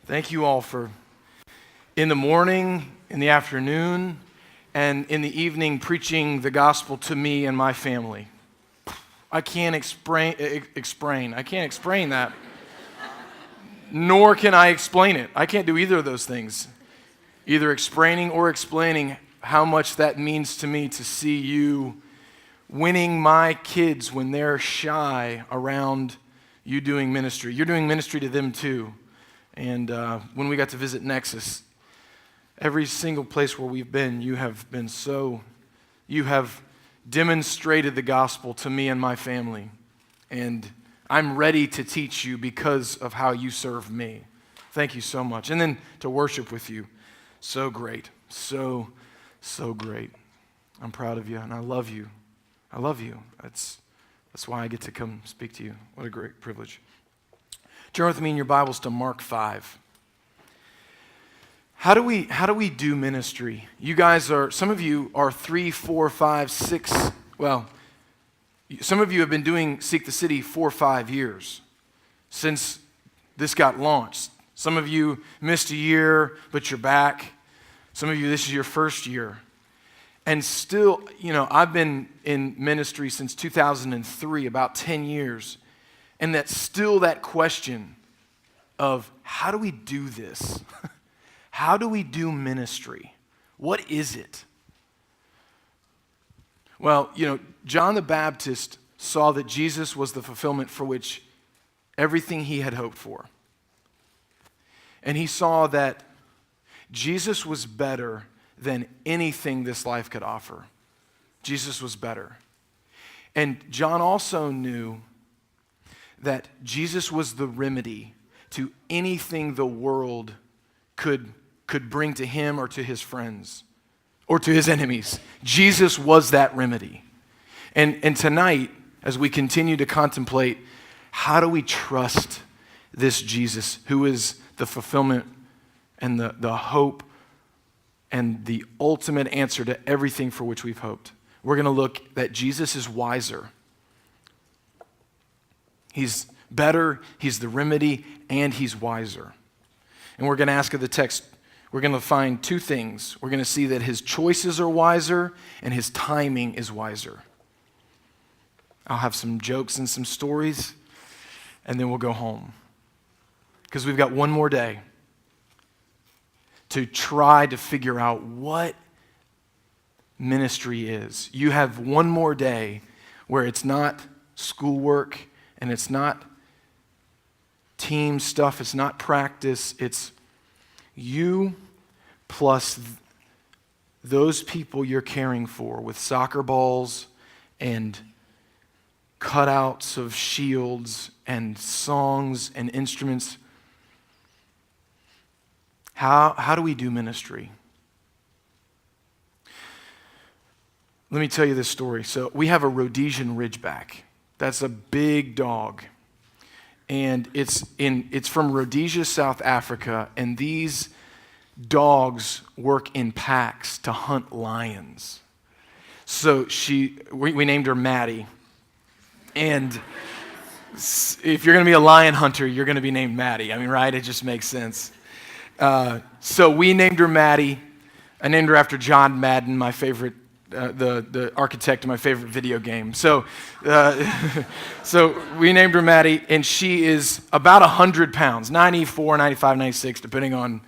Thank you all for in the morning, in the afternoon, and in the evening preaching the gospel to me and my family. I can't explain that. Nor can I explain it. I can't do either of those things. Either explaining or explaining how much that means to me to see you winning my kids when they're shy around you doing ministry. You're doing ministry to them too. And when we got to visit Nexus, every single place where we've been, you have demonstrated the gospel to me and my family. And I'm ready to teach you because of how you serve me. Thank you so much. And then to worship with you, so great, so great. I'm proud of you and I love you. I love you. That's why I get to come speak to you. What a great privilege. Turn with me in your Bibles to Mark 5. How do we do ministry? You guys some of you are 3, 4, 5, 6, well, some of you have been doing Seek the City 4 or 5 years since this got launched. Some of you missed a year, but you're back. Some of you, this is your first year. And still, I've been in ministry since 2003, about 10 years. And that's still that question of how do we do this? How do we do ministry? What is it? Well, John the Baptist saw that Jesus was the fulfillment for which everything he had hoped for. And he saw that Jesus was better than anything this life could offer. Jesus was better. And John also knew that Jesus was the remedy to anything the world could bring to him or to his friends or to his enemies. Jesus was that remedy. And tonight, as we continue to contemplate, how do we trust this Jesus who is the fulfillment and the hope and the ultimate answer to everything for which we've hoped? We're going to look that Jesus is wiser. He's better, he's the remedy, and he's wiser. And we're going to ask of the text, we're going to find two things. We're going to see that his choices are wiser and his timing is wiser. I'll have some jokes and some stories, and then we'll go home. Because we've got one more day to try to figure out what ministry is. You have one more day where it's not schoolwork and it's not team stuff, it's not practice, it's you plus those people you're caring for with soccer balls and cutouts of shields and songs and instruments. How do we do ministry? Let me tell you this story. So we have a Rhodesian Ridgeback. That's a big dog. And it's from Rhodesia, South Africa, and these dogs work in packs to hunt lions. So we named her Maddie. And if you're going to be a lion hunter, you're going to be named Maddie. I mean, right? It just makes sense. So we named her Maddie. I named her after John Madden, my favorite, the architect of my favorite video game. So we named her Maddie, and she is about 100 pounds, 94, 95, 96, depending on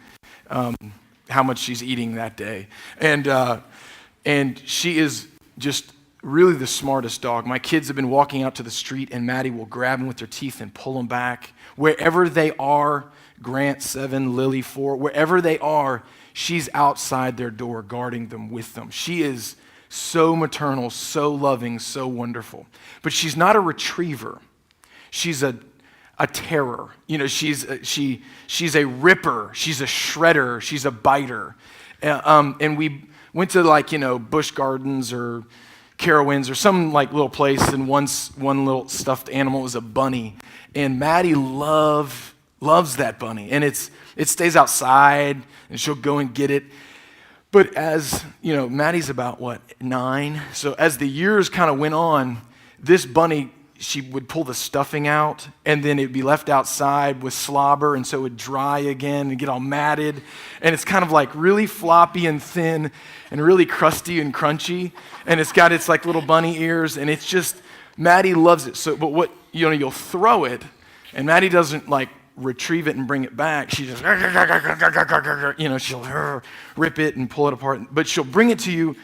how much she's eating that day. And she is just really the smartest dog. My kids have been walking out to the street, and Maddie will grab them with her teeth and pull them back. Wherever they are, Grant 7, Lily 4, wherever they are, she's outside their door guarding them with them. She is so maternal, so loving, so wonderful. But she's not a retriever. She's a terror. She's a ripper. She's a shredder. She's a biter. And we went to Busch Gardens or Carowinds or some little place, and one little stuffed animal was a bunny. And Maddie loves that bunny. And it stays outside, and she'll go and get it. But as, Maddie's about, 9? So as the years kind of went on, this bunny, she would pull the stuffing out, and then it'd be left outside with slobber, and so it would dry again and get all matted. And it's kind of like really floppy and thin and really crusty and crunchy. And it's got its like little bunny ears, and it's just, Maddie loves it. So, but what, you'll throw it, and Maddie doesn't like retrieve it and bring it back. She just, she'll rip it and pull it apart. But she'll bring it to you,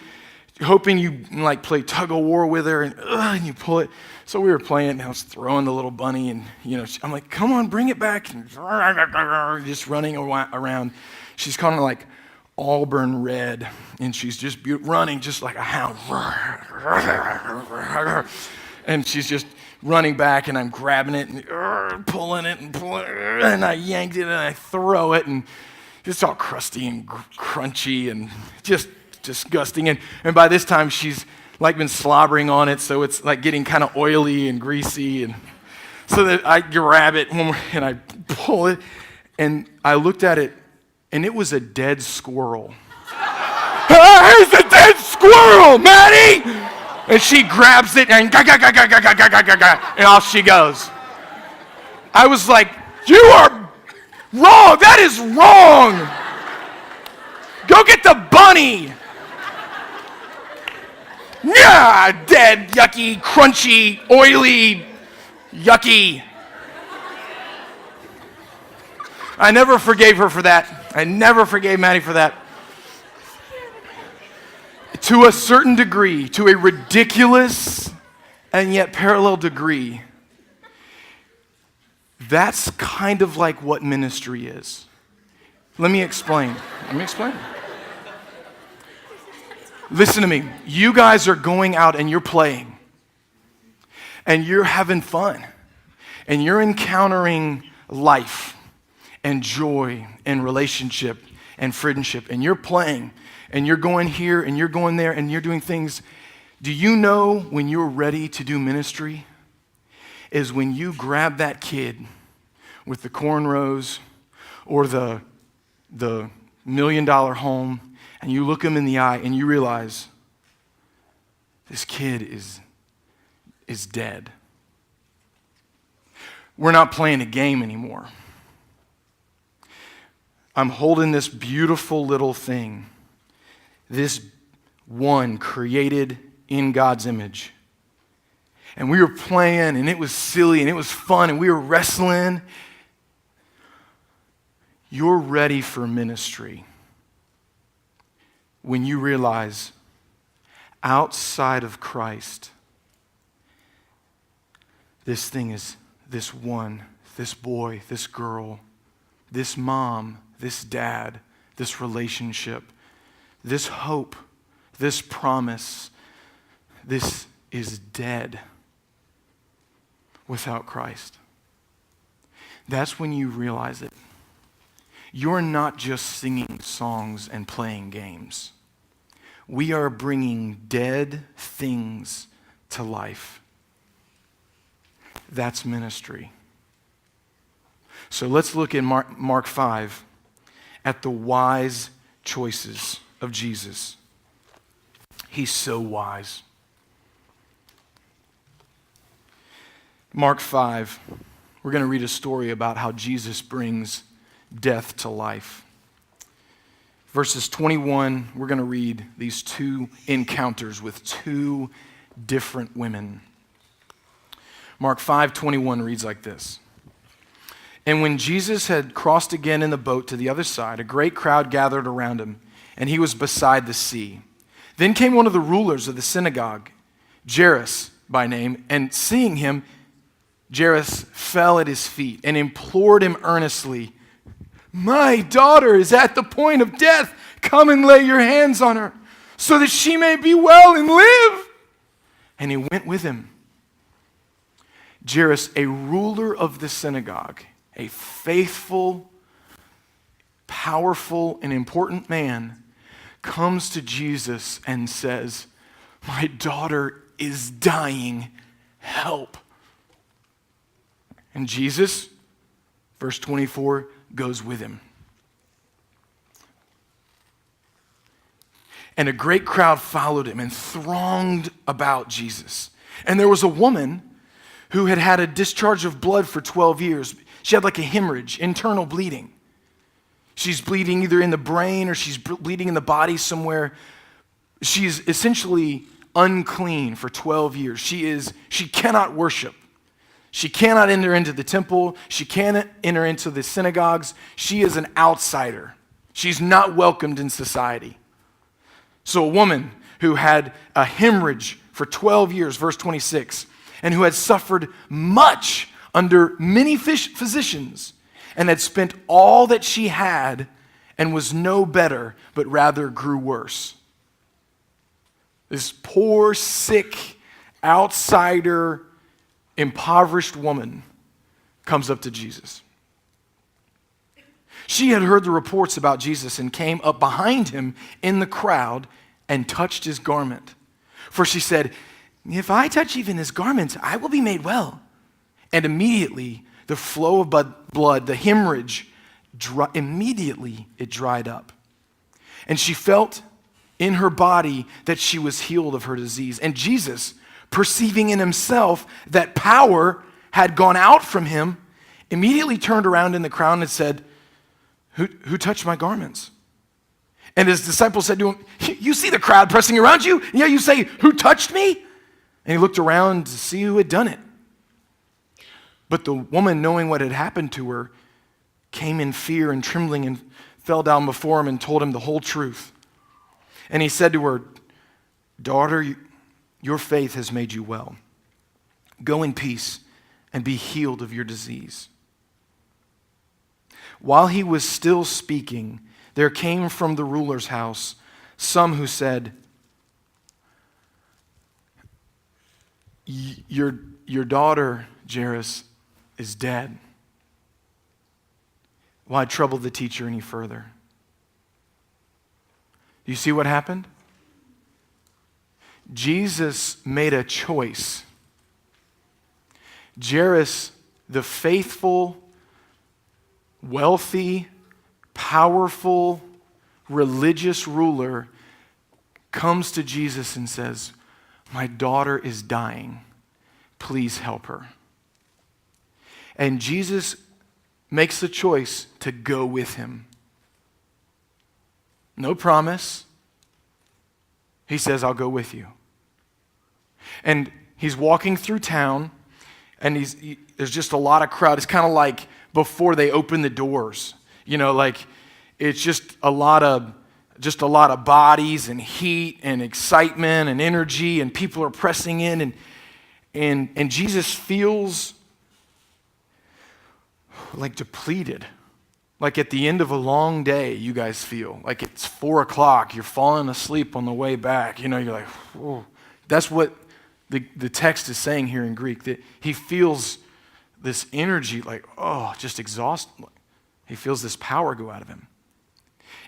hoping you like play tug of war with her, and you pull it. So we were playing, and I was throwing the little bunny, and I'm like, come on, bring it back, and just running around. She's kind of like auburn red, and she's just running just like a hound, and she's just running back, and I'm grabbing it and pulling it, and I yanked it, and I throw it, and it's all crusty and crunchy and just disgusting. And by this time, she's like been slobbering on it, so it's like getting kind of oily and greasy. And so that I grab it and I pull it, and I looked at it, and it was a dead squirrel. Here's a dead squirrel, Maddie! And she grabs it and off she goes. I was like, you are wrong. That is wrong. Go get the bunny. Yeah, dead, yucky, crunchy, oily, yucky. I never forgave her for that. I never forgave Maddie for that. To a certain degree, to a ridiculous and yet parallel degree, that's kind of like what ministry is. Let me explain. Listen to me. You guys are going out and you're playing. And you're having fun. And you're encountering life and joy and relationship and friendship. And you're playing. And you're going here and you're going there and you're doing things. Do you know when you're ready to do ministry is when you grab that kid with the cornrows or the $1 million home, and you look him in the eye and you realize this kid is dead. We're not playing a game anymore. I'm holding this beautiful little thing, this one created in God's image. And we were playing, and it was silly, and it was fun, and we were wrestling. You're ready for ministry when you realize outside of Christ, this thing is this one, this boy, this girl, this mom, this dad, this relationship, this hope, this promise, this is dead without Christ. That's when you realize it. You're not just singing songs and playing games. We are bringing dead things to life. That's ministry. So let's look in Mark 5 at the wise choices of Jesus. He's so wise. Mark 5, we're going to read a story about how Jesus brings death to life. Verses 21, we're going to read these two encounters with two different women. Mark 5:21 reads like this. And when Jesus had crossed again in the boat to the other side, a great crowd gathered around him, and he was beside the sea. Then came one of the rulers of the synagogue, Jairus by name, and seeing him, Jairus fell at his feet and implored him earnestly, "My daughter is at the point of death. Come and lay your hands on her, so that she may be well and live." And he went with him. Jairus, a ruler of the synagogue, a faithful, powerful, and important man, comes to Jesus and says, "My daughter is dying. Help." And Jesus, verse 24, goes with him. And a great crowd followed him and thronged about Jesus. And there was a woman who had had a discharge of blood for 12 years. She had like a hemorrhage, internal bleeding. She's bleeding either in the brain or she's bleeding in the body somewhere. She's essentially unclean for 12 years. She cannot worship. She cannot enter into the temple. She cannot enter into the synagogues. She is an outsider. She's not welcomed in society. So a woman who had a hemorrhage for 12 years, verse 26, and who had suffered much under many physicians and had spent all that she had and was no better, but rather grew worse. This poor, sick, outsider, impoverished woman comes up to Jesus. She had heard the reports about Jesus and came up behind him in the crowd and touched his garment. For she said, "If I touch even his garment, I will be made well." And immediately the flow of blood, the hemorrhage, immediately it dried up. And she felt in her body that she was healed of her disease. And Jesus, perceiving in himself that power had gone out from him, immediately turned around in the crowd and said, Who touched my garments? And his disciples said to him, "You see the crowd pressing around you? And yet you say, 'Who touched me?'" And he looked around to see who had done it. But the woman, knowing what had happened to her, came in fear and trembling and fell down before him and told him the whole truth. And he said to her, "Daughter, your faith has made you well. Go in peace and be healed of your disease." While he was still speaking, there came from the ruler's house some who said, Your daughter, Jairus, is dead. Why trouble the teacher any further?" You see what happened? Jesus made a choice. Jairus, the faithful, wealthy, powerful, religious ruler, comes to Jesus and says, "My daughter is dying. Please help her." And Jesus makes the choice to go with him. No promise. He says, "I'll go with you." And he's walking through town, and there's just a lot of crowd. It's kind of like before they open the doors. Like it's just a lot of bodies and heat and excitement and energy, and people are pressing in, and Jesus feels like depleted. Like at the end of a long day, you guys feel like it's 4:00, you're falling asleep on the way back. You're like, whoa. That's what the text is saying here in Greek, that he feels this energy, like, just exhausted. He feels this power go out of him.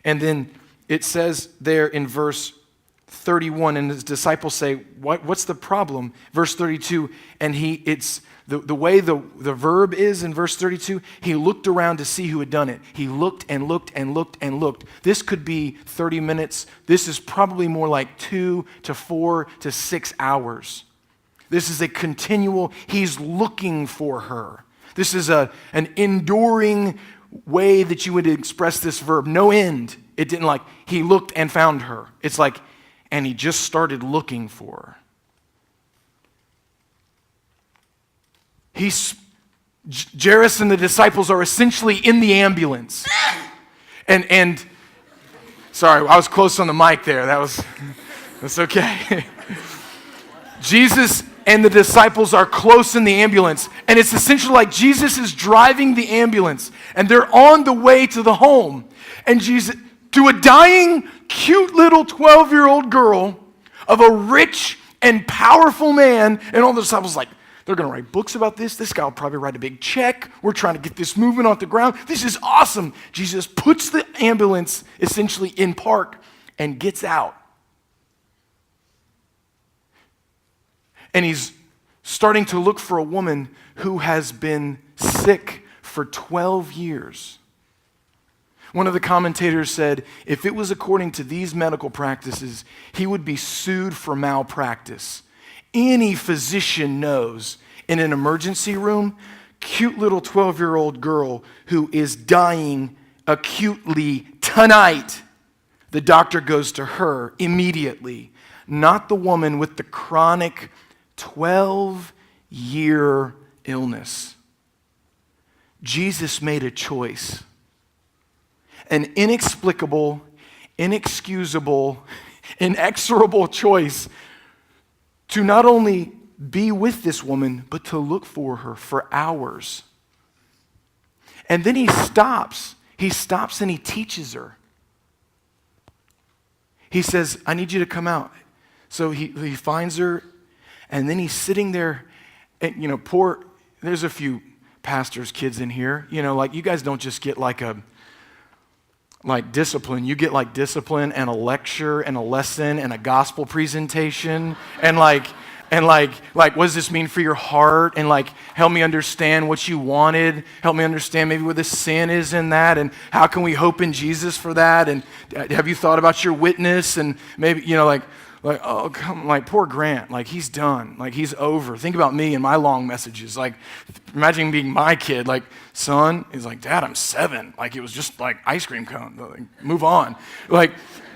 And then it says there in verse 31, and his disciples say, what's the problem? Verse 32, and it's the way the verb is in verse 32, he looked around to see who had done it. He looked and looked and looked and looked. This could be 30 minutes. This is probably more like 2 to 4 to 6 hours. This is a continual, he's looking for her. This is an enduring way that you would express this verb. No end. It didn't like, he looked and found her. It's like, and he just started looking for her. Jairus and the disciples are essentially in the ambulance. And sorry, I was close on the mic there. That's okay. Jesus and the disciples are close in the ambulance. And it's essentially like Jesus is driving the ambulance, and they're on the way to the home. And Jesus, to a dying, cute little 12-year-old girl of a rich and powerful man, and all the disciples like, they're going to write books about this. This guy will probably write a big check. We're trying to get this moving off the ground. This is awesome. Jesus puts the ambulance essentially in park and gets out. And he's starting to look for a woman who has been sick for 12 years. One of the commentators said, if it was according to these medical practices, he would be sued for malpractice. Any physician knows in an emergency room, cute little 12-year-old girl who is dying acutely tonight. The doctor goes to her immediately, not the woman with the chronic 12-year illness. Jesus made a choice, an inexplicable, inexcusable, inexorable choice to not only be with this woman, but to look for her for hours. And then he stops. He stops and he teaches her. He says, I need you to come out. So he finds her, and then he's sitting there, and there's a few pastors' kids in here, like you guys don't just get like discipline. You get like discipline and a lecture and a lesson and a gospel presentation and what does this mean for your heart? And help me understand what you wanted. Help me understand maybe what the sin is in that, and how can we hope in Jesus for that? And have you thought about your witness? And maybe, oh, come, poor Grant, he's done. He's over. Think about me and my long messages. Imagine being my kid. Son, he's like, Dad, I'm 7. It was just ice cream cone. Move on.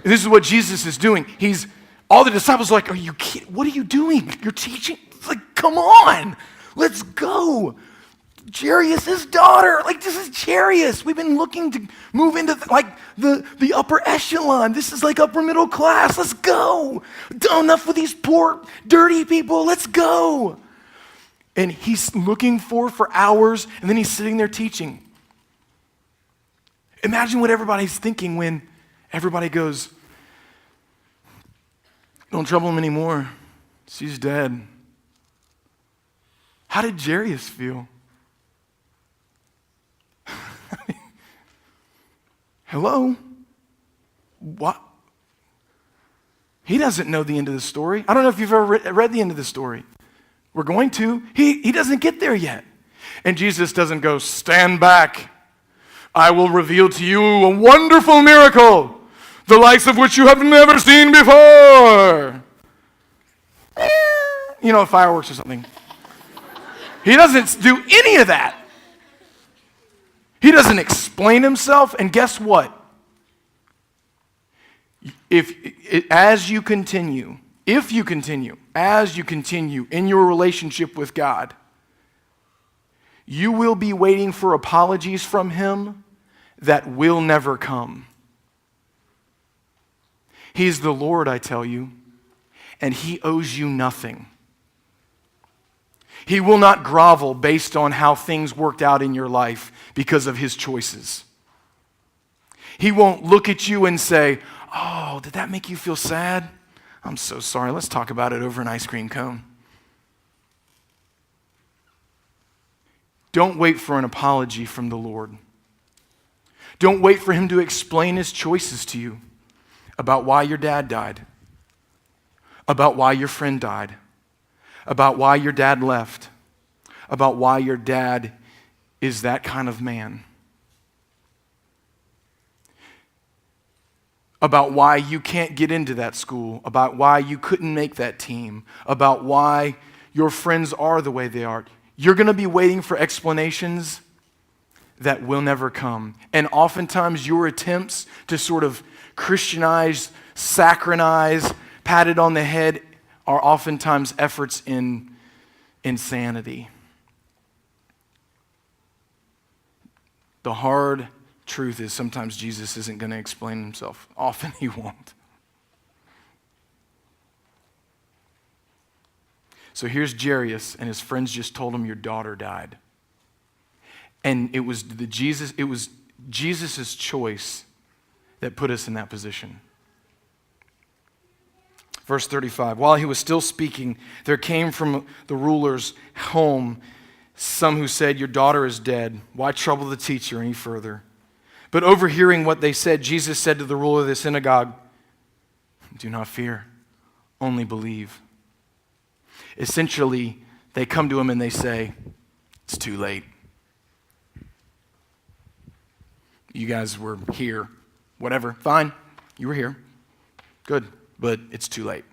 This is what Jesus is doing. All the disciples are are you kidding? What are you doing? You're teaching? Come on, let's go. Jairus' daughter, this is Jairus. We've been looking to move into the upper echelon. This is upper middle class. Let's go. Enough with these poor, dirty people. Let's go. And he's looking for hours, and then he's sitting there teaching. Imagine what everybody's thinking when everybody goes, don't trouble him anymore. She's dead. How did Jairus feel? Hello? What? He doesn't know the end of the story. I don't know if you've ever read the end of the story. We're going to. He doesn't get there yet. And Jesus doesn't go, stand back. I will reveal to you a wonderful miracle, the likes of which you have never seen before. Fireworks or something. He doesn't do any of that. He doesn't explain himself, and guess what? As you continue in your relationship with God, you will be waiting for apologies from him that will never come. He's the Lord, I tell you, and he owes you nothing. He will not grovel based on how things worked out in your life because of his choices. He won't look at you and say, oh, did that make you feel sad? I'm so sorry. Let's talk about it over an ice cream cone. Don't wait for an apology from the Lord. Don't wait for him to explain his choices to you about why your dad died, about why your friend died, about why your dad left, about why your dad is that kind of man, about why you can't get into that school, about why you couldn't make that team, about why your friends are the way they are. You're going to be waiting for explanations that will never come. And oftentimes your attempts to sort of Christianize, saccharinize, pat it on the head are oftentimes efforts in insanity. The hard truth is sometimes Jesus isn't going to explain himself. Often he won't. So here's Jairus, and his friends just told him, your daughter died. And it was Jesus' choice that put us in that position. Verse 35, while he was still speaking, there came from the ruler's home some who said, your daughter is dead. Why trouble the teacher any further? But overhearing what they said, Jesus said to the ruler of the synagogue, do not fear, only believe. Essentially, they come to him and they say, it's too late. You guys were here. Whatever, fine, you were here. Good, but it's too late.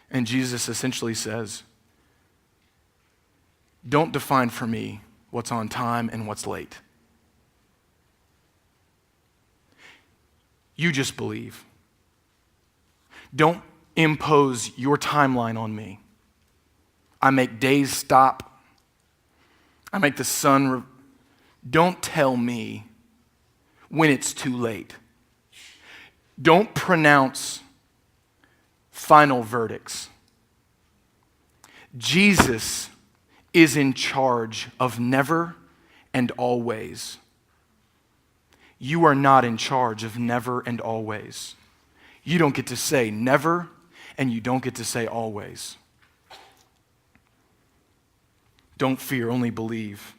And Jesus essentially says, don't define for me what's on time and what's late. You just believe. Don't impose your timeline on me. I make days stop. I make the sun. Don't tell me when it's too late. Don't pronounce final verdicts. Jesus is in charge of never and always. You are not in charge of never and always. You don't get to say never, and you don't get to say always. Don't fear, only believe.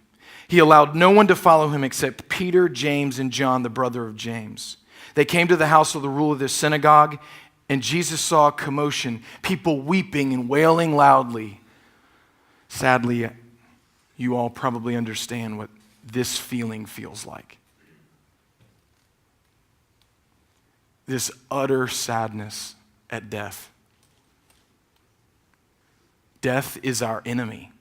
He allowed no one to follow him except Peter, James, and John, the brother of James. They came to the house of the ruler of their synagogue, and Jesus saw a commotion, people weeping and wailing loudly. Sadly, you all probably understand what this feeling feels like. This utter sadness at death. Death is our enemy.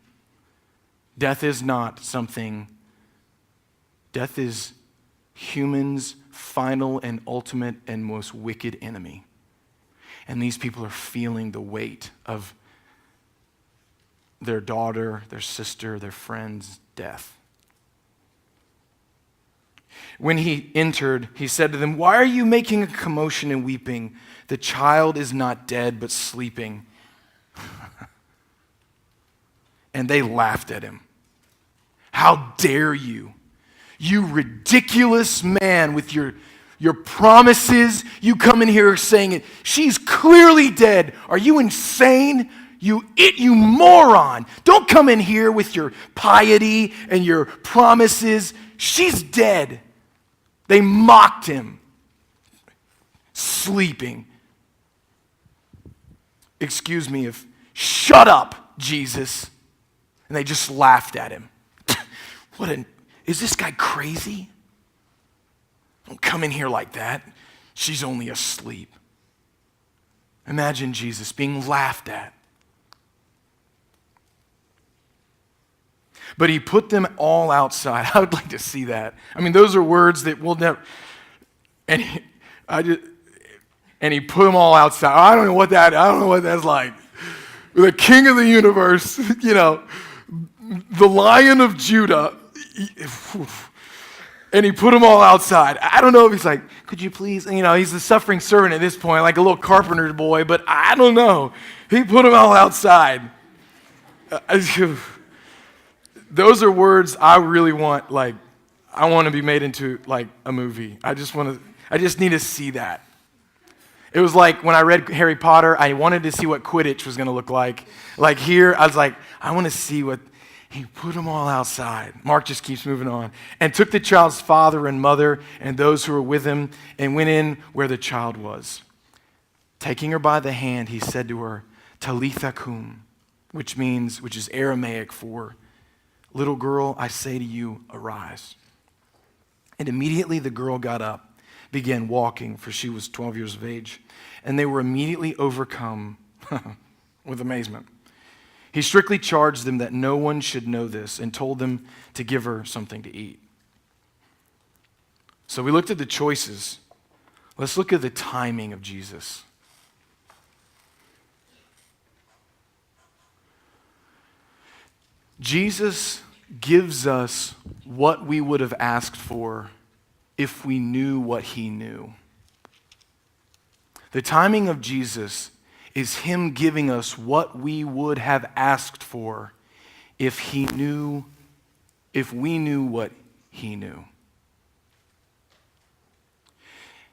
Death is not something, death is humans' final and ultimate and most wicked enemy. And these people are feeling the weight of their daughter, their sister, their friend's death. When he entered, he said to them, "Why are you making a commotion and weeping? The child is not dead, but sleeping." And they laughed at him. "How dare you? You ridiculous man with your promises. You come in here saying it. She's clearly dead. Are you insane? You moron. Don't come in here with your piety and your promises. She's dead." They mocked him. Sleeping. Excuse me if, shut up, Jesus. And they just laughed at him. Is this guy crazy? Don't come in here like that. She's only asleep. Imagine Jesus being laughed at. But he put them all outside. I would like to see that. I mean, those are words that we'll never. And he put them all outside. I don't know what that's like. The King of the universe, the Lion of Judah. And he put them all outside. I don't know if he's like, could you please, he's the suffering servant at this point, like a little carpenter boy, but I don't know. He put them all outside. Those are words I really want, I want to be made into a movie. I just need to see that. It was like when I read Harry Potter, I wanted to see what Quidditch was going to look like. Like here, I was like, I want to see what, he put them all outside. Mark just keeps moving on. And took the child's father and mother and those who were with him and went in where the child was. Taking her by the hand, he said to her, Talitha cum, which is Aramaic for, little girl, I say to you, arise. And immediately the girl got up, began walking, for she was 12 years of age. And they were immediately overcome with amazement. He strictly charged them that no one should know this and told them to give her something to eat. So we looked at the choices. Let's look at the timing of Jesus. Jesus gives us what we would have asked for if we knew what he knew. The timing of Jesus is him giving us what we would have asked for if we knew what he knew.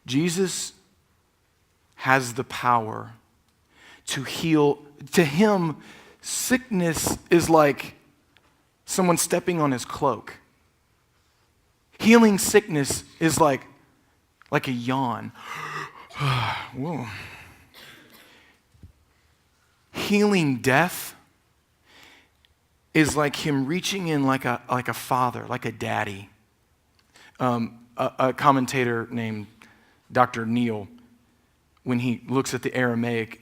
Jesus has the power to heal. To him, sickness is like someone stepping on his cloak. Healing sickness is like a yawn. Whoa. Healing death is like him reaching in like a father, like a daddy. A commentator named Dr. Neal, when he looks at the Aramaic,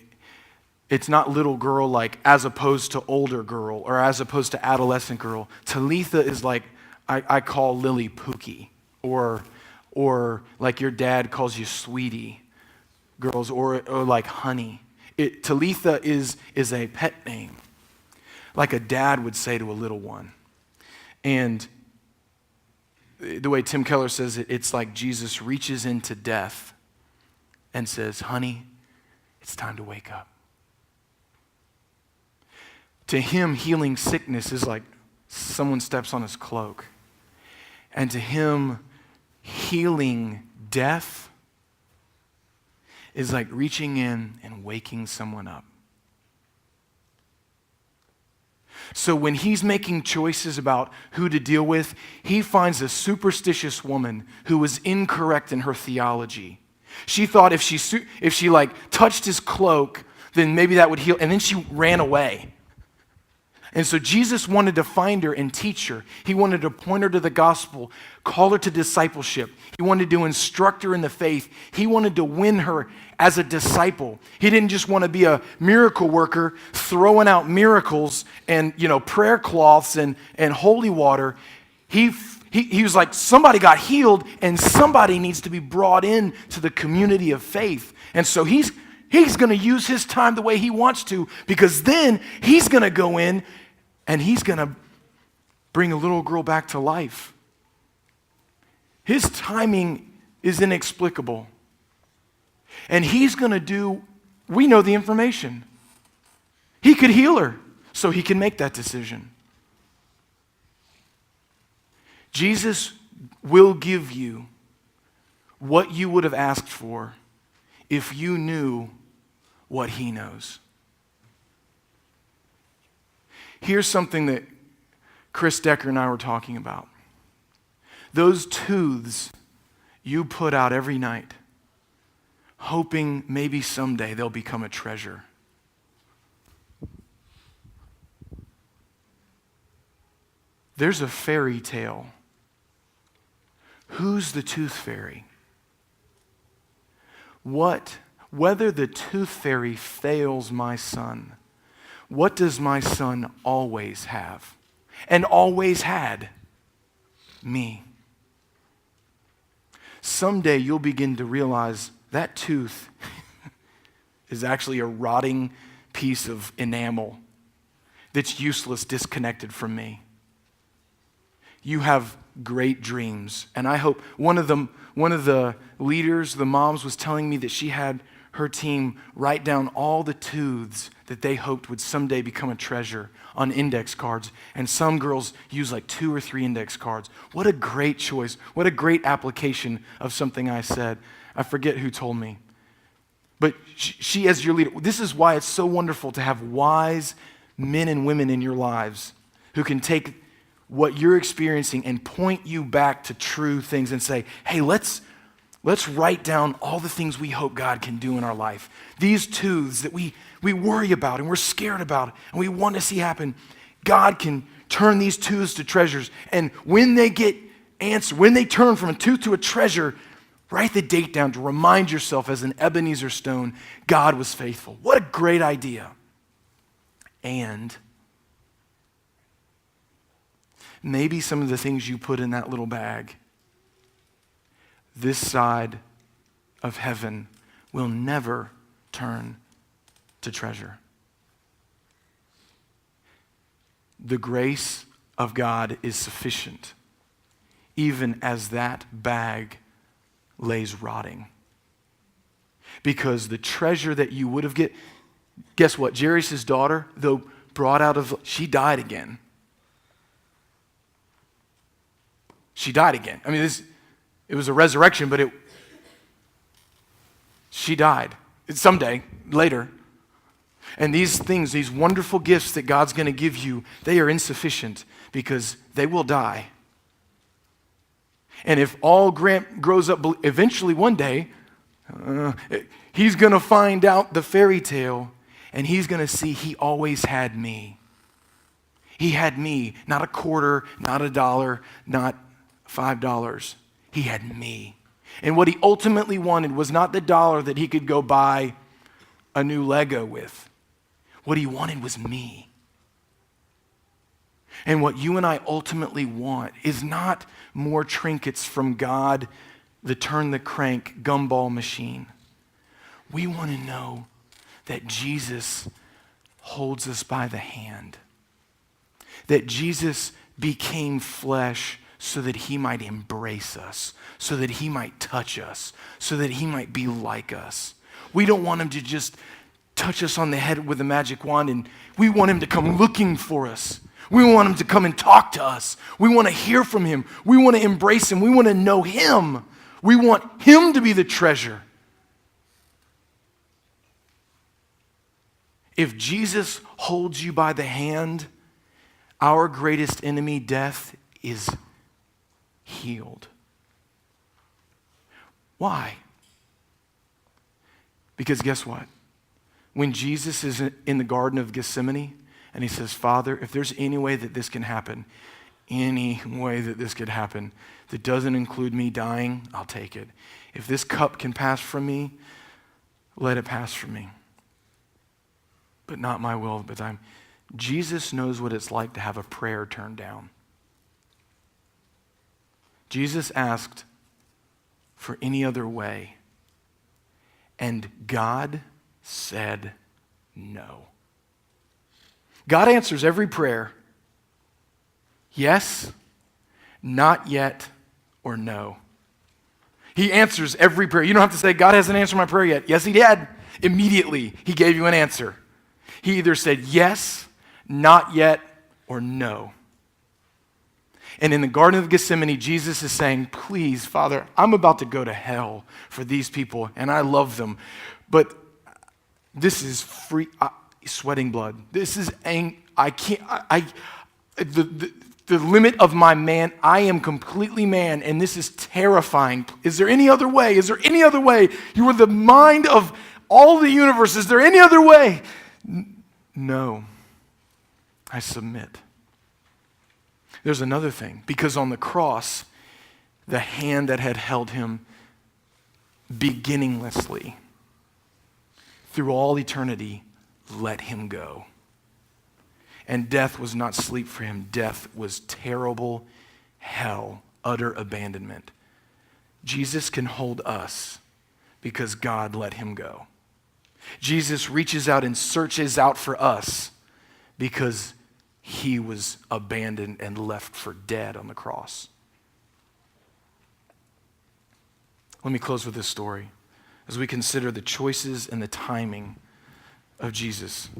It's not little girl like as opposed to older girl or as opposed to adolescent girl. Talitha is like I call Lily Pookie, or like your dad calls you sweetie, girls, or like honey. Talitha is a pet name, like a dad would say to a little one. And the way Tim Keller says it, it's like Jesus reaches into death and says, honey, it's time to wake up. To him, healing sickness is like someone steps on his cloak. And to him, healing death is like reaching in and waking someone up. So when he's making choices about who to deal with, he finds a superstitious woman who was incorrect in her theology. She thought if she like touched his cloak, then maybe that would heal, and then she ran away. And so Jesus wanted to find her and teach her. He wanted to point her to the gospel, call her to discipleship. He wanted to instruct her in the faith. He wanted to win her as a disciple. He didn't just want to be a miracle worker throwing out miracles and, prayer cloths and holy water. He was like, somebody got healed and somebody needs to be brought in to the community of faith. And so he's going to use his time the way he wants to, because then he's going to go in and he's going to bring a little girl back to life. His timing is inexplicable. And he's going to do, we know the information. He could heal her, so he can make that decision. Jesus will give you what you would have asked for if you knew what he knows. Here's something that Chris Decker and I were talking about. Those tooths you put out every night, hoping maybe someday they'll become a treasure. There's a fairy tale. Who's the tooth fairy? Whether the tooth fairy fails my son, what does my son always have? And always had? Me. Someday you'll begin to realize that tooth is actually a rotting piece of enamel that's useless, disconnected from me. You have great dreams, and I hope one of the leaders, the moms, was telling me that she had her team write down all the tooths that they hoped would someday become a treasure on index cards, and some girls use like 2 or 3 index cards. What a great choice. What a great application of something I said. I forget who told me. But she as your leader, this is why it's so wonderful to have wise men and women in your lives who can take what you're experiencing and point you back to true things and say, hey, let's write down all the things we hope God can do in our life. These tooths that we worry about and we're scared about and we want to see happen, God can turn these tooths to treasures. And when they get answered, when they turn from a tooth to a treasure, write the date down to remind yourself as an Ebenezer stone, God was faithful. What a great idea. And maybe some of the things you put in that little bag, this side of heaven, will never turn to treasure. The grace of God is sufficient, even as that bag lays rotting. Because the treasure that you would have guess what? Jairus' daughter, though brought out of, she died again. She died again. I mean, it was a resurrection, but she died. Someday, later. And these things, these wonderful gifts that God's going to give you, they are insufficient because they will die. And if all Grant grows up, eventually one day, he's going to find out the fairy tale and he's going to see he always had me. He had me, not a quarter, not $1, not $5. He had me. And what he ultimately wanted was not the dollar that he could go buy a new Lego with. What he wanted was me. And what you and I ultimately want is not more trinkets from God, the turn the crank gumball machine. We want to know that Jesus holds us by the hand. That Jesus became flesh so that he might embrace us, so that he might touch us, so that he might be like us. We don't want him to just touch us on the head with a magic wand, and we want him to come looking for us. We want him to come and talk to us. We want to hear from him. We want to embrace him. We want to know him. We want him to be the treasure. If Jesus holds you by the hand, our greatest enemy, death, is healed. Why? Because guess what? When Jesus is in the Garden of Gethsemane and he says, Father, if there's any way that this can happen, any way that this could happen that doesn't include me dying, I'll take it. If this cup can pass from me, let it pass from me. But not my will, but thine. Jesus knows what it's like to have a prayer turned down. Jesus asked for any other way, and God said no. God answers every prayer, yes, not yet, or no. He answers every prayer. You don't have to say, God hasn't answered my prayer yet. Yes, he did. Immediately, he gave you an answer. He either said yes, not yet, or no. And in the Garden of Gethsemane, Jesus is saying, please, Father, I'm about to go to hell for these people, and I love them. But this is free, sweating blood. This is, I can't, the limit of my man, I am completely man, and this is terrifying. Is there any other way? Is there any other way? You are the mind of all the universe. Is there any other way? No. I submit. There's another thing, because on the cross, the hand that had held him beginninglessly through all eternity let him go. And death was not sleep for him. Death was terrible hell, utter abandonment. Jesus can hold us because God let him go. Jesus reaches out and searches out for us because he was abandoned and left for dead on the cross. Let me close with this story as we consider the choices and the timing of Jesus.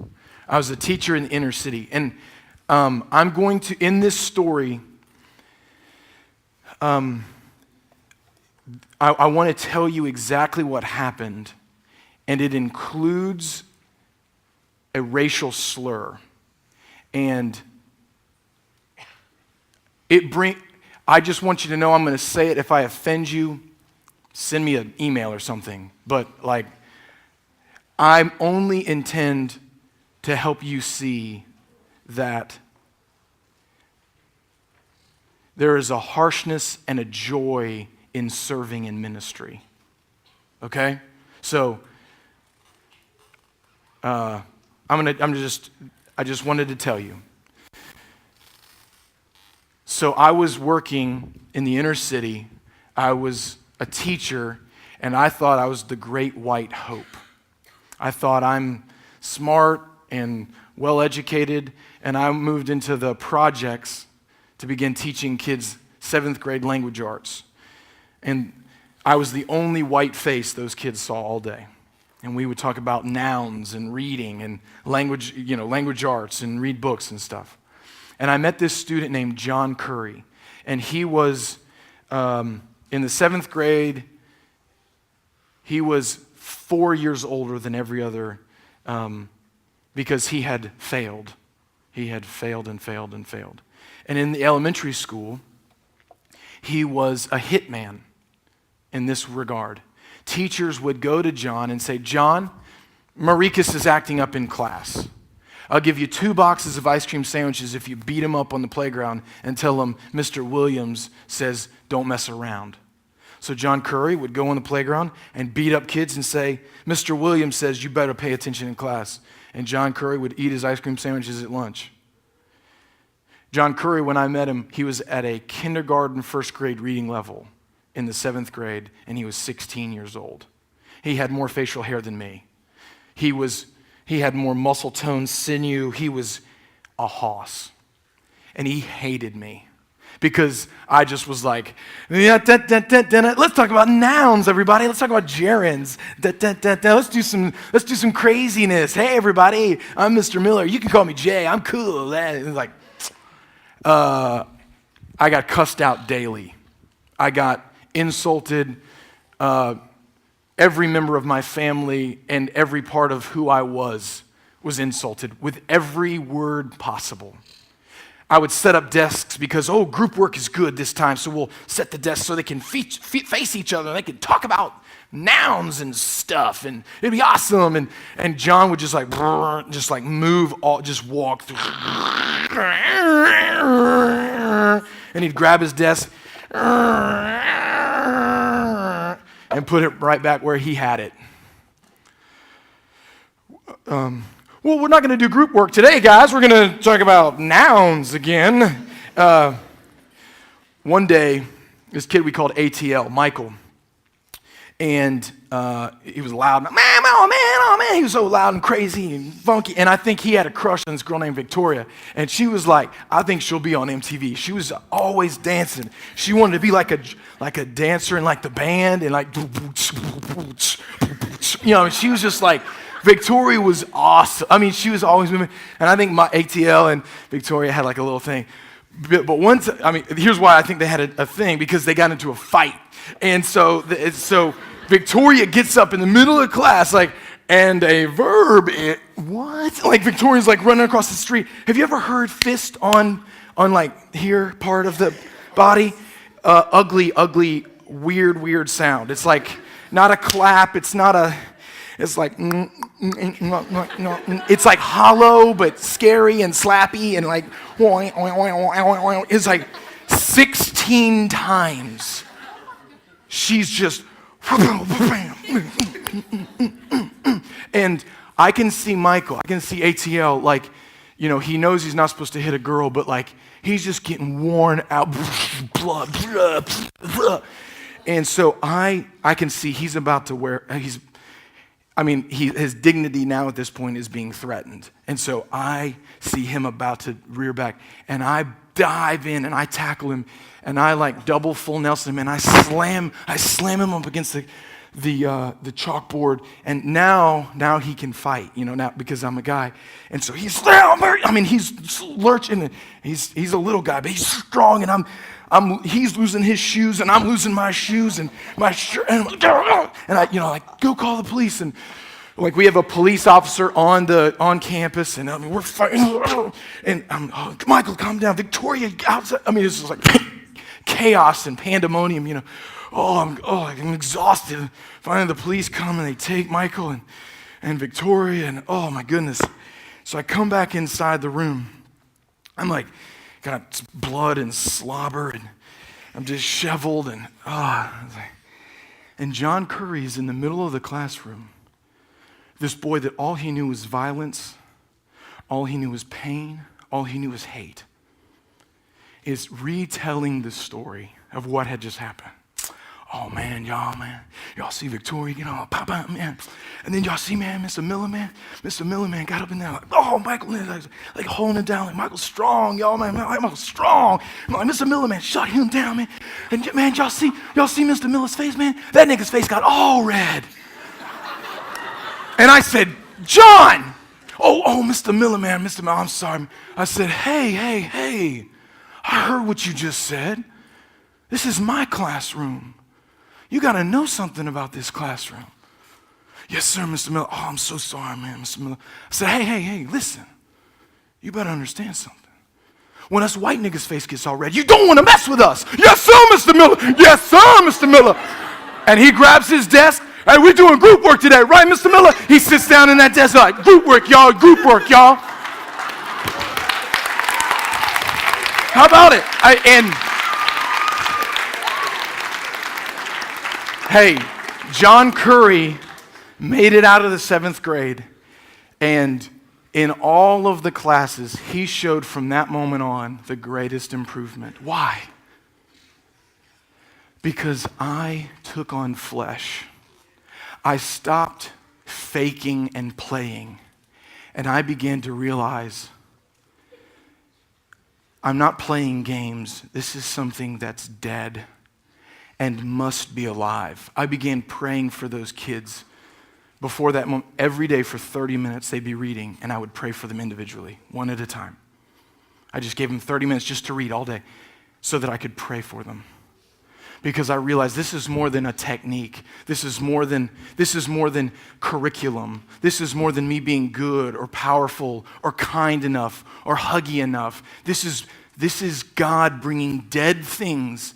I was a teacher in the inner city, and I'm going to, in this story, I want to tell you exactly what happened, and it includes a racial slur. And I just want you to know I'm going to say it. If I offend you, send me an email or something. But I only intend to help you see that there is a harshness and a joy in serving in ministry. Okay? So, I just wanted to tell you. So I was working in the inner city. I was a teacher, and I thought I was the great white hope. I thought I'm smart and well-educated, and I moved into the projects to begin teaching kids 7th grade language arts. And I was the only white face those kids saw all day. And we would talk about nouns and reading and language arts and read books and stuff. And I met this student named John Curry. And he was, in the 7th grade, he was 4 years older than every other because he had failed. He had failed and failed and failed. And in the elementary school, he was a hitman in this regard. Teachers would go to John and say, John, Maricus is acting up in class. I'll give you 2 boxes of ice cream sandwiches if you beat him up on the playground and tell him Mr. Williams says, don't mess around. So John Curry would go on the playground and beat up kids and say, Mr. Williams says you better pay attention in class. And John Curry would eat his ice cream sandwiches at lunch. John Curry, when I met him, he was at a kindergarten, first grade reading level in the 7th grade, and he was 16 years old. He had more facial hair than me. He had more muscle tone, sinew. He was a hoss. And he hated me because I just was like, let's talk about nouns, everybody. Let's talk about gerunds. Let's do some craziness. Hey, everybody, I'm Mr. Miller. You can call me Jay. I'm cool. It was like, I got cussed out daily. I got insulted. Every member of my family and every part of who I was insulted with every word possible. I would set up desks because, group work is good this time, so we'll set the desks so they can face each other and they can talk about nouns and stuff, and it'd be awesome. And John would just move, just walk through. And he'd grab his desk and put it right back where he had it. Well, we're not going to do group work today, guys. We're going to talk about nouns again. One day, this kid we called ATL, Michael, and he was loud. Man, oh man, he was so loud and crazy and funky. And I think he had a crush on this girl named Victoria. And she was like, I think she'll be on MTV. She was always dancing. She wanted to be like a dancer in like the band and like, she was just like, Victoria was awesome. I mean, she was always moving. And I think my ATL and Victoria had like a little thing. But once, here's why I think they had a thing, because they got into a fight. And so Victoria gets up in the middle of class, like, and a verb, what? Like Victoria's like running across the street. Have you ever heard fist on like here part of the body? Ugly, weird sound. It's like not a clap. It's like, it's like hollow, but scary and slappy and like, it's like 16 times. She's just, and I can see Michael, I can see ATL, like, he knows he's not supposed to hit a girl, but like, he's just getting worn out, blood, and so I can see he's about to his dignity now at this point is being threatened. And so I see him about to rear back, and I dive in and I tackle him, and I like double full Nelson him, and I slam him up against the chalkboard, and now he can fight, now because I'm a guy. And so he's lurching, he's a little guy, but he's strong, and he's losing his shoes, and I'm losing my shoes and my shirt, and I go call the police, and like we have a police officer on campus, and we're fighting, and Michael, calm down, Victoria outside. It's just like chaos and pandemonium, I'm exhausted. Finally, the police come and they take Michael and Victoria, and oh my goodness. So I come back inside the room. I'm like, got blood and slobber, and I'm disheveled, and John Curry is in the middle of the classroom. This boy that all he knew was violence, all he knew was pain, all he knew was hate, is retelling the story of what had just happened. Oh man, y'all see Victoria, pop out, man. And then y'all see, man, Mr. Miller, man, got up in there, like, oh, Michael, like holding it down, like, Michael's strong, y'all, man, Michael's strong. Like, Mr. Miller, man, shut him down, man. And man, y'all see Mr. Miller's face, man? That nigga's face got all red. And I said, John, oh, Mr. Miller, man, Mr. Miller, I'm sorry. I said, hey, I heard what you just said. This is my classroom. You got to know something about this classroom. Yes, sir, Mr. Miller. Oh, I'm so sorry, man, Mr. Miller. I said, hey, listen. You better understand something. When us white niggas' face gets all red, you don't want to mess with us. Yes, sir, Mr. Miller. Yes, sir, Mr. Miller. And he grabs his desk. Hey, we're doing group work today, right, Mr. Miller? He sits down in that desk like, group work, y'all. How about it? Hey, John Curry made it out of the 7th grade, and In all of the classes, he showed from that moment on the greatest improvement. Why? Because I took on flesh. I stopped faking and playing, and I began to realize I'm not playing games. This is something that's dead and must be alive. I began praying for those kids. Before that moment, every day for 30 minutes, they'd be reading, and I would pray for them individually, one at a time. I just gave them 30 minutes just to read all day so that I could pray for them. Because I realized this is more than a technique. This is more than curriculum. This is more than me being good or powerful or kind enough or huggy enough. This is God bringing dead things,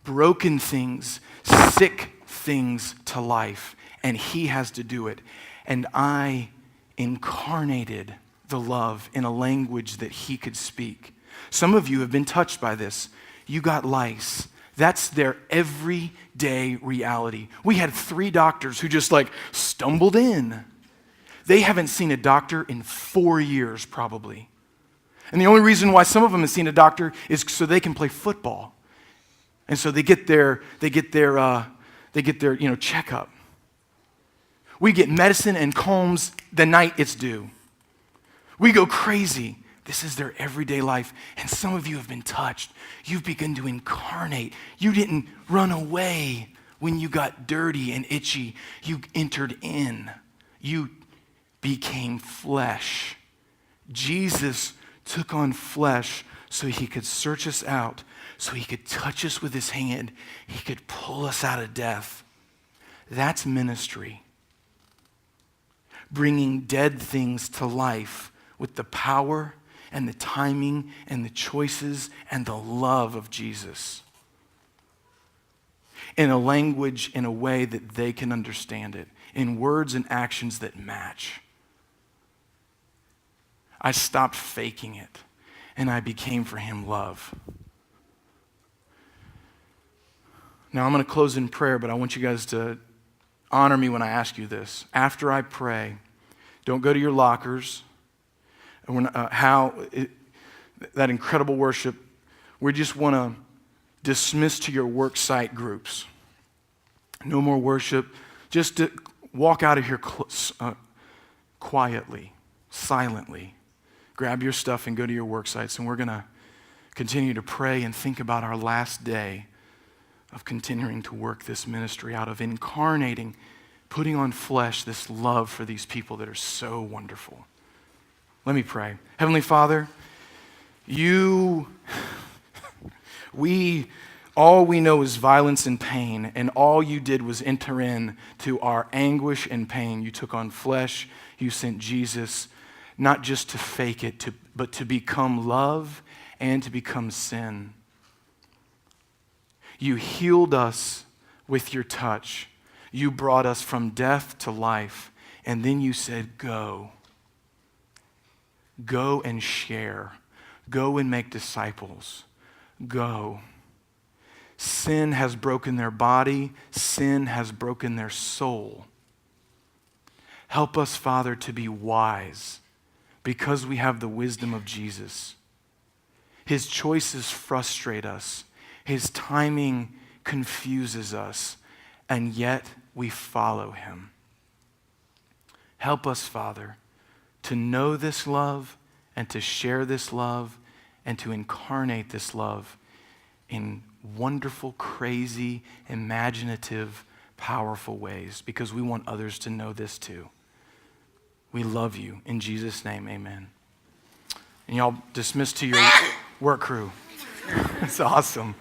broken things, sick things to life. And he has to do it. And I incarnated the love in a language that he could speak. Some of you have been touched by this. You got lice. That's their everyday reality. We had 3 doctors who just stumbled in. They haven't seen a doctor in 4 years probably. And the only reason why some of them have seen a doctor is so they can play football. And so they get their checkup. We get medicine and combs the night it's due. We go crazy. This is their everyday life. And some of you have been touched. You've begun to incarnate. You didn't run away when you got dirty and itchy. You entered in. You became flesh. Jesus took on flesh so he could search us out, so he could touch us with his hand. He could pull us out of death. That's ministry. Bringing dead things to life with the power and the timing and the choices and the love of Jesus. In a language, in a way that they can understand it. In words and actions that match. I stopped faking it, and I became for him love. Now I'm going to close in prayer, but I want you guys to honor me when I ask you this. After I pray, don't go to your lockers. That incredible worship, we just want to dismiss to your work site groups. No more worship. Just to walk out of here quietly, silently. Grab your stuff and go to your work sites. And we're going to continue to pray and think about our last day of continuing to work this ministry out, of incarnating, putting on flesh this love for these people that are so wonderful. Let me pray. Heavenly Father, all we know is violence and pain, and all you did was enter in to our anguish and pain. You took on flesh, you sent Jesus, not just to fake it, but to become love and to become sin. You healed us with your touch. You brought us from death to life, and then you said, go. Go and share. Go and make disciples. Go. Sin has broken their body. Sin has broken their soul. Help us, Father, to be wise because we have the wisdom of Jesus. His choices frustrate us. His timing confuses us, and yet we follow him. Help us, Father, to know this love and to share this love and to incarnate this love in wonderful, crazy, imaginative, powerful ways because we want others to know this too. We love you. In Jesus' name, amen. And y'all dismiss to your work crew. It's awesome.